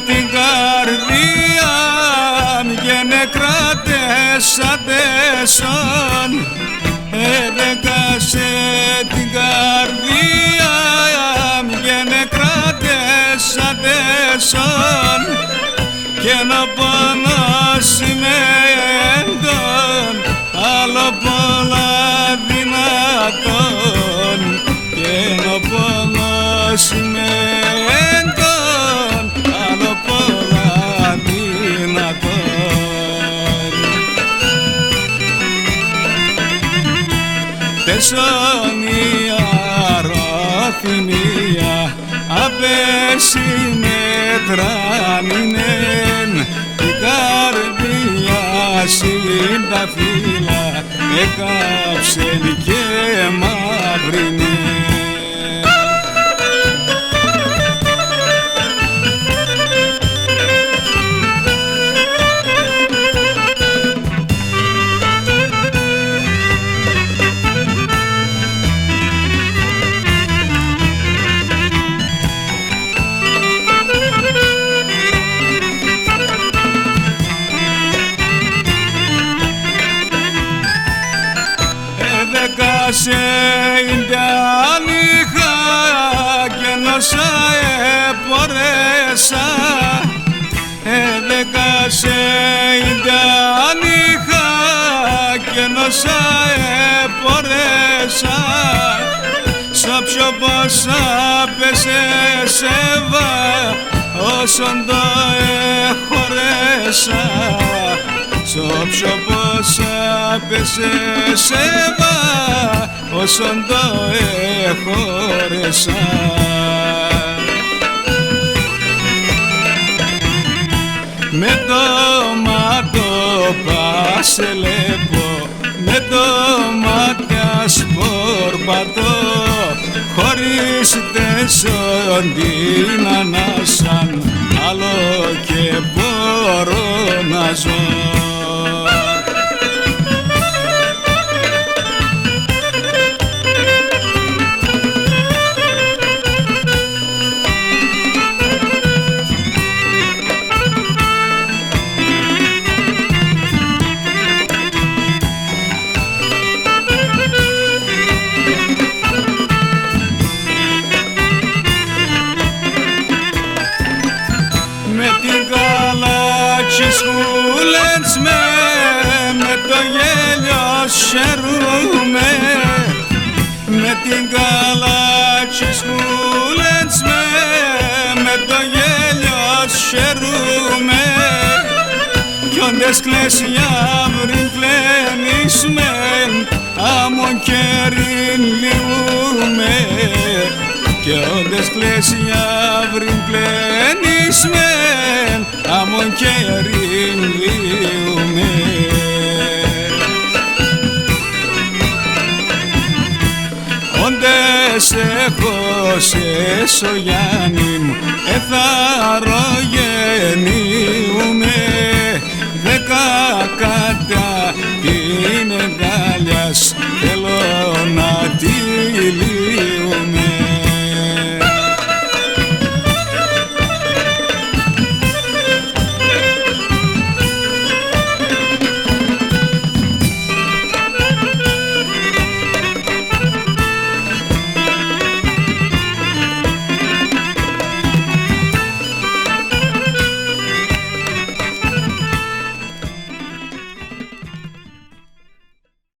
την καρδία και νεκράτες αντέσον, έδεκασε την καρδία και νεκράτες αντέσον, και να πόνος είναι έντον, άλλο πολλά δυνατόν, και να πόνος είναι έντον, άλλο πολλά δυνατόν. Τέσσον η αρωθυμία απέσει μετράνινεν, η καρδιά συντά φύλλα έκαψεν και μαύρινεν. Έδεκασε Ινδιάνιχα και νόσα επορέσα, έδεκασε Ινδιάνιχα και νόσα επορέσα, σ' όποιο πόσα πέσε σέβα όσον το εχωρέσα, σ' όποιο πόσα πέσε σέβα όσον το εχώρεσα. Με το μάτο πασελέπω, με το μάτια σπορπατώ, χωρίς τέσσον την ανάσαν, άλλο και μπορώ να ζω. Σχούλες με το γέλιο σερούμε, με την καλάτσι σχούλες με το γέλιο σερούμε, κι όντες κλαίσια βριν κλαίνισμεν, άμον καιρήν λιούμε, κι όντες κλαίσια βριν κλαίνισμεν, άμον καιρήν λιούμε. Όντες έχω σε Γιάννη μου, εθαρώ